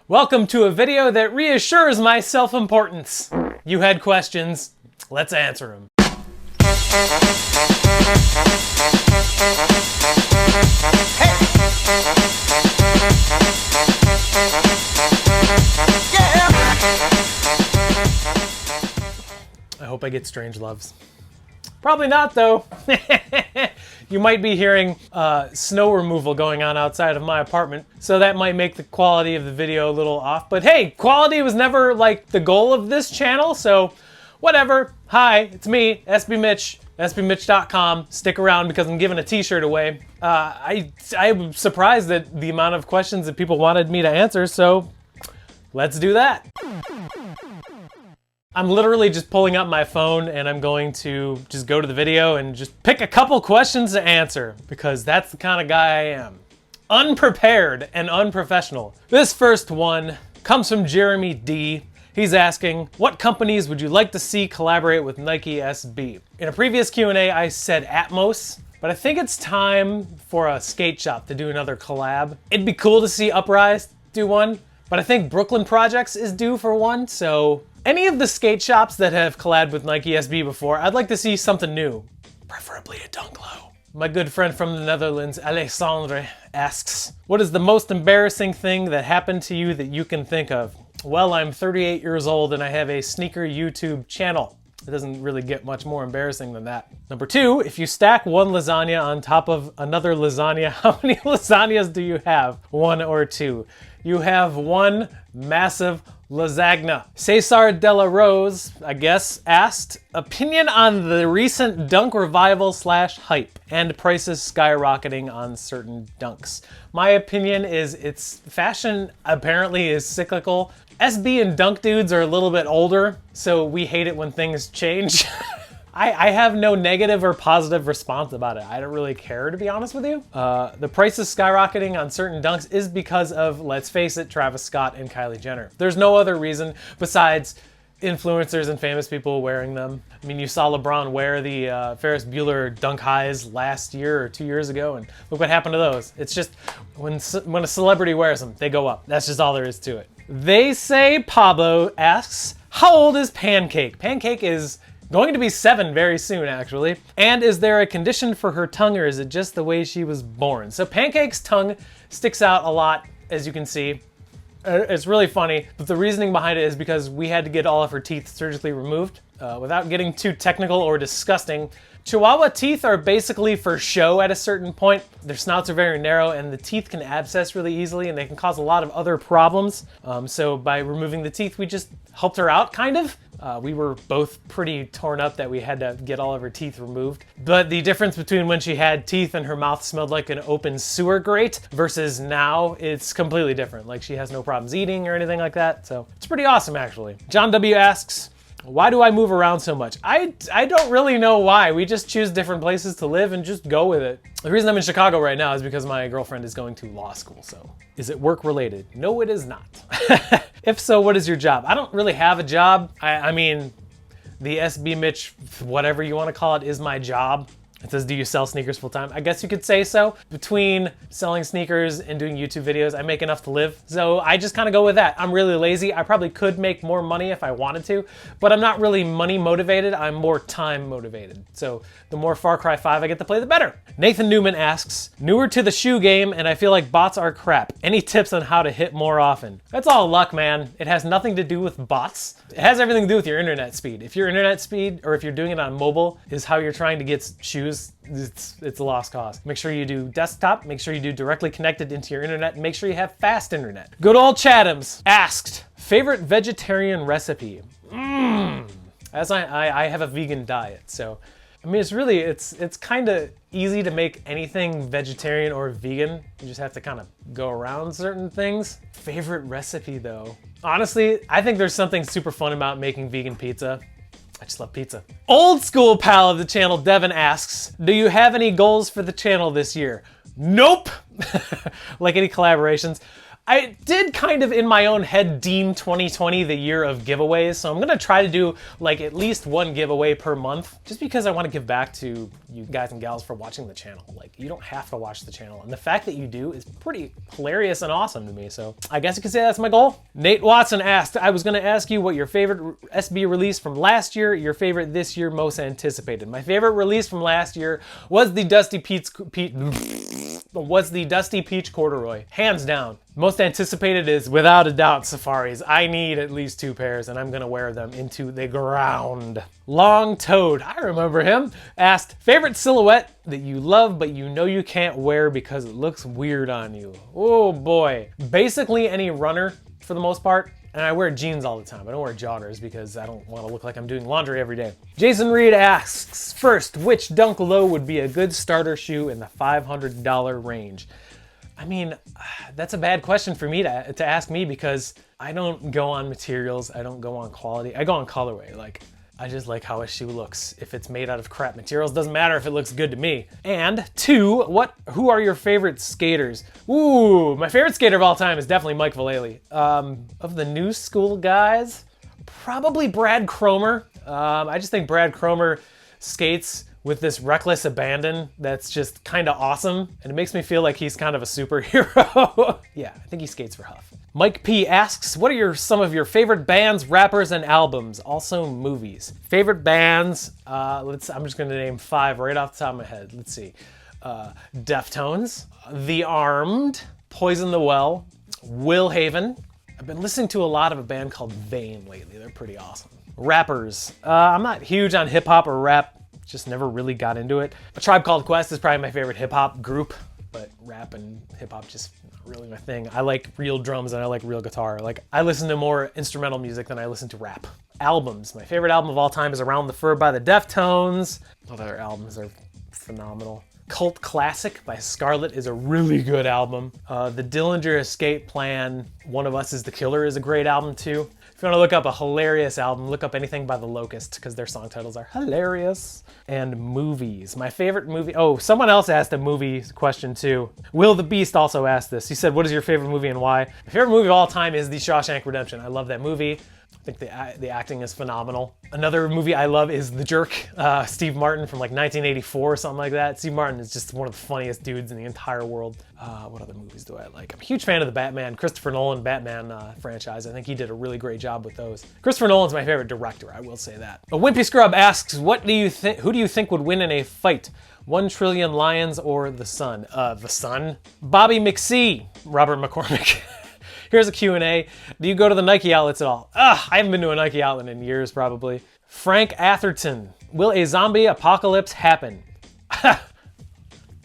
Welcome to a video that reassures my self-importance. You had questions, let's answer them. Hey. Yeah. I hope I get strange loves. Probably not though. You might be hearing snow removal going on outside of my apartment, so that might make the quality of the video a little off. But hey, quality was never like the goal of this channel, so whatever. Hi, it's me, SB Mitch, SBMitch.com. Stick around because I'm giving a t-shirt away. I'm surprised at the amount of questions that people wanted me to answer, so let's do that. I'm literally just pulling up my phone and I'm going to just go to the video and just pick a couple questions to answer because that's the kind of guy I am. Unprepared and unprofessional. This first one comes from Jeremy D. He's asking, what companies would you like to see collaborate with Nike SB? In a previous Q&A, I said Atmos, but I think it's time for a skate shop to do another collab. It'd be cool to see Uprise do one, but I think Brooklyn Projects is due for one, so any of the skate shops that have collabed with Nike SB before, I'd like to see something new, preferably a dunk low. My good friend from the Netherlands, Alexandre, asks, what is the most embarrassing thing that happened to you that you can think of? Well, I'm 38 years old and I have a sneaker YouTube channel. It doesn't really get much more embarrassing than that. Number two, if you stack one lasagna on top of another lasagna, how many lasagnas do you have? One or two? You have one massive lasagna. Cesar de la Rose, I guess, asked, opinion on the recent dunk revival / hype and prices skyrocketing on certain dunks. My opinion is its fashion apparently is cyclical. SB and dunk dudes are a little bit older, so we hate it when things change. I have no negative or positive response about it. I don't really care, to be honest with you. The prices skyrocketing on certain dunks is because of, let's face it, Travis Scott and Kylie Jenner. There's no other reason besides influencers and famous people wearing them. I mean, you saw LeBron wear the Ferris Bueller dunk highs last year or 2 years ago, and look what happened to those. It's just, when a celebrity wears them, they go up. That's just all there is to it. They Say Pablo asks, how old is Pancake? Pancake is going to be 7 very soon, actually. And is there a condition for her tongue, or is it just the way she was born? So Pancake's tongue sticks out a lot, as you can see. It's really funny, but the reasoning behind it is because we had to get all of her teeth surgically removed. Without getting too technical or disgusting, Chihuahua teeth are basically for show at a certain point. Their snouts are very narrow and the teeth can abscess really easily and they can cause a lot of other problems. So by removing the teeth, we just helped her out, kind of. We were both pretty torn up that we had to get all of her teeth removed. But the difference between when she had teeth and her mouth smelled like an open sewer grate versus now, it's completely different. Like, she has no problems eating or anything like that. So it's pretty awesome, actually. John W. asks, why do I move around so much? I don't really know why. We just choose different places to live and just go with it. The reason I'm in Chicago right now is because my girlfriend is going to law school, so. Is it work related? No, it is not. If so, what is your job? I don't really have a job. I mean, the SB Mitch, whatever you want to call it, is my job. It says, do you sell sneakers full time? I guess you could say so. Between selling sneakers and doing YouTube videos, I make enough to live. So I just kind of go with that. I'm really lazy. I probably could make more money if I wanted to, but I'm not really money motivated. I'm more time motivated. So the more Far Cry 5 I get to play, the better. Nathan Newman asks, newer to the shoe game and I feel like bots are crap. Any tips on how to hit more often? That's all luck, man. It has nothing to do with bots. It has everything to do with your internet speed. If your internet speed, or if you're doing it on mobile, is how you're trying to get shoes, it's a lost cause. Make sure you do desktop, make sure you do directly connected into your internet, and make sure you have fast internet. Good old Chathams asked, favorite vegetarian recipe? As I have a vegan diet, so I mean, it's kind of easy to make anything vegetarian or vegan. You just have to kind of go around certain things. Favorite recipe though? Honestly, I think there's something super fun about making vegan pizza. I just love pizza. Old school pal of the channel, Devin asks, do you have any goals for the channel this year? Nope. Like any collaborations. I did kind of in my own head deem 2020 the year of giveaways, so I'm gonna try to do like at least one giveaway per month, just because I want to give back to you guys and gals for watching the channel. Like, you don't have to watch the channel, and the fact that you do is pretty hilarious and awesome to me, so I guess you could say that's my goal. Nate Watson asked, I was gonna ask you what your favorite SB release from last year, your favorite this year, most anticipated. My favorite release from last year was the Dusty Peach Corduroy, hands down. Most anticipated is without a doubt Safaris. I need at least 2 pairs and I'm gonna wear them into the ground. Long Toad, I remember him, asked, favorite silhouette that you love but you know you can't wear because it looks weird on you. Oh boy. Basically any runner for the most part. And I wear jeans all the time. I don't wear joggers because I don't want to look like I'm doing laundry every day. Jason Reed asks, first, which Dunk Low would be a good starter shoe in the $500 range? I mean, that's a bad question for me to ask me because I don't go on materials, I don't go on quality, I go on colorway. Like, I just like how a shoe looks. If it's made out of crap materials, doesn't matter if it looks good to me. And 2, who are your favorite skaters? Ooh, my favorite skater of all time is definitely Mike Vallely. Of the new school guys, probably Brad Cromer. I just think Brad Cromer skates with this reckless abandon that's just kind of awesome, and it makes me feel like he's kind of a superhero. Yeah, I think he skates for Huff. Mike P asks, what are some of your favorite bands, rappers, and albums? Also movies. Favorite bands, I'm just gonna name 5 right off the top of my head. Let's see. Deftones, The Armed, Poison the Well, Will Haven. I've been listening to a lot of a band called Vane lately. They're pretty awesome. Rappers, I'm not huge on hip hop or rap, just never really got into it. A Tribe Called Quest is probably my favorite hip hop group, but rap and hip hop just not really my thing. I like real drums and I like real guitar. Like, I listen to more instrumental music than I listen to rap. Albums, my favorite album of all time is Around the Fur by the Deftones. All their albums are phenomenal. Cult Classic by Scarlet is a really good album. The Dillinger Escape Plan, One of Us is the Killer is a great album too. If you want to look up a hilarious album, look up anything by The Locust because their song titles are hilarious. And movies. My favorite movie, oh, someone else asked a movie question too. Will the Beast also asked this. He said, what is your favorite movie and why? My favorite movie of all time is The Shawshank Redemption. I love that movie. I think the acting is phenomenal. Another movie I love is The Jerk, Steve Martin from like 1984 or something like that. Steve Martin is just one of the funniest dudes in the entire world. What other movies do I like? I'm a huge fan of the Batman, Christopher Nolan Batman franchise. I think he did a really great job with those. Christopher Nolan's my favorite director, I will say that. A Wimpy Scrub asks, who do you think would win in a fight? 1 Trillion Lions or the Sun? The Sun? Bobby McSee, Robert McCormick. Here's a Q&A. Do you go to the Nike outlets at all? I haven't been to a Nike outlet in years, probably. Frank Atherton. Will a zombie apocalypse happen?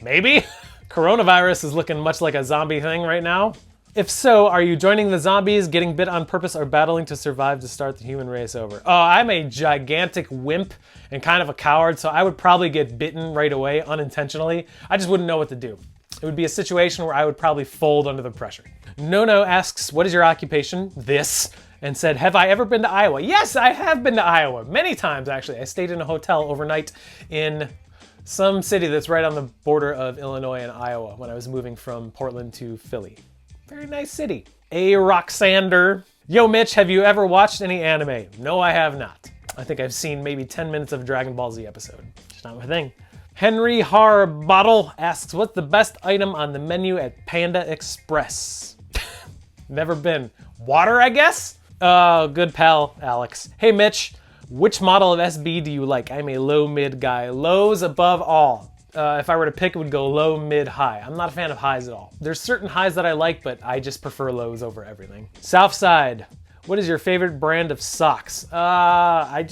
Maybe. Coronavirus is looking much like a zombie thing right now. If so, are you joining the zombies, getting bit on purpose, or battling to survive to start the human race over? Oh, I'm a gigantic wimp and kind of a coward, so I would probably get bitten right away, unintentionally. I just wouldn't know what to do. It would be a situation where I would probably fold under the pressure. No asks, what is your occupation? This. And said, have I ever been to Iowa? Yes, I have been to Iowa. Many times, actually. I stayed in a hotel overnight in some city that's right on the border of Illinois and Iowa when I was moving from Portland to Philly. Very nice city. A Roxander. Yo, Mitch, have you ever watched any anime? No, I have not. I think I've seen maybe 10 minutes of a Dragon Ball Z episode. Just not my thing. Henry Harbottle asks, what's the best item on the menu at Panda Express? Never been. Water, I guess? Good pal, Alex. Hey, Mitch, which model of SB do you like? I'm a low-mid guy. Lows above all. If I were to pick, it would go low, mid, high. I'm not a fan of highs at all. There's certain highs that I like, but I just prefer lows over everything. Southside. What is your favorite brand of socks? I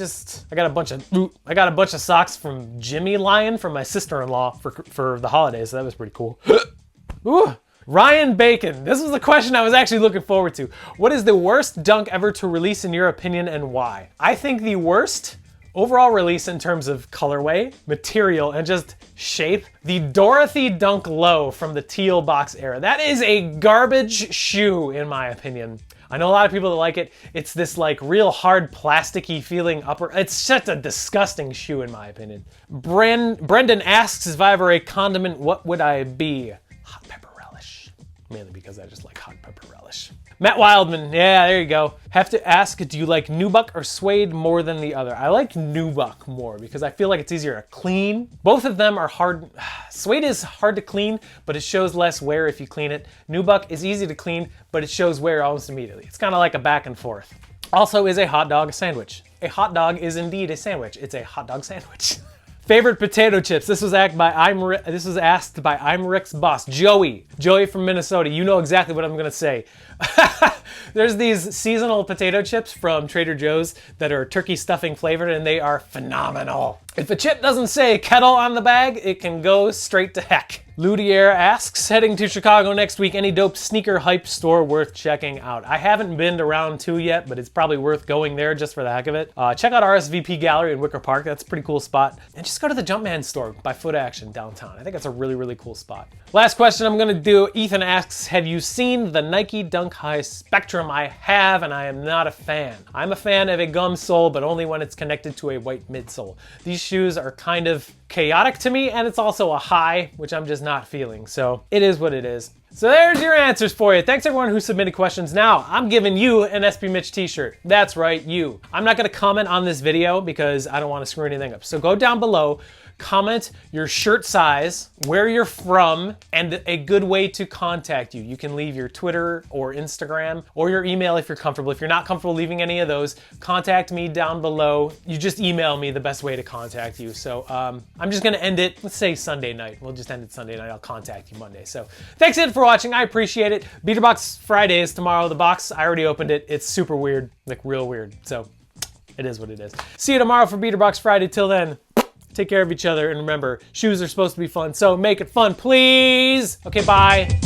got a bunch of socks from Jimmy Lion from my sister-in-law for the holidays, so that was pretty cool. Ooh. Ryan Bacon, this was the question I was actually looking forward to. What is the worst dunk ever to release in your opinion and why? I think the worst overall release in terms of colorway, material, and just shape, the Dorothy Dunk Low from the teal box era. That is a garbage shoe in my opinion. I know a lot of people that like it. It's this like real hard plasticky feeling upper. It's such a disgusting shoe in my opinion. Brendan asks, if I were a condiment, what would I be? Hot pepper relish. mainly because I just like hot pepper relish. Matt Wildman, yeah, there you go. Have to ask, do you like nubuck or suede more than the other? I like nubuck more because I feel like it's easier to clean. Both of them are hard. Suede is hard to clean, but it shows less wear if you clean it. Nubuck is easy to clean, but it shows wear almost immediately. It's kind of like a back and forth. Also, is a hot dog a sandwich? A hot dog is indeed a sandwich. It's a hot dog sandwich. Favorite potato chips. This was asked by I'm Rick's boss, Joey. Joey from Minnesota. You know exactly what I'm gonna say. There's these seasonal potato chips from Trader Joe's that are turkey stuffing flavored, and they are phenomenal. If a chip doesn't say kettle on the bag, it can go straight to heck. Ludier asks, heading to Chicago next week, any dope sneaker hype store worth checking out? I haven't been to round 2 yet, but it's probably worth going there just for the heck of it. Check out RSVP Gallery in Wicker Park. That's a pretty cool spot. And just go to the Jumpman store by Foot Action downtown. I think that's a really, really cool spot. Last question I'm gonna do. Ethan asks, have you seen the Nike Dunk High Spectrum? I have, and I am not a fan. I'm a fan of a gum sole, but only when it's connected to a white midsole. These shoes are kind of chaotic to me, and it's also a high, which I'm just not feeling. So it is what it is. So there's your answers for you. Thanks everyone who submitted questions. Now I'm giving you an SB Mitch t-shirt. That's right, you. I'm not gonna comment on this video because I don't wanna screw anything up. So go down below, comment your shirt size, where you're from, and a good way to contact you. You can leave your Twitter or Instagram or your email if you're comfortable. If you're not comfortable leaving any of those, contact me down below. You just email me the best way to contact you. So I'm just gonna end it, let's say Sunday night. We'll just end it Sunday night. I'll contact you Monday. So thanks again for watching. I appreciate it. Beater Box Friday is tomorrow. The box, I already opened it. It's super weird, like real weird. So it is what it is. See you tomorrow for Beater Box Friday. Till then, take care of each other, and remember, shoes are supposed to be fun, so make it fun, please. Okay, bye.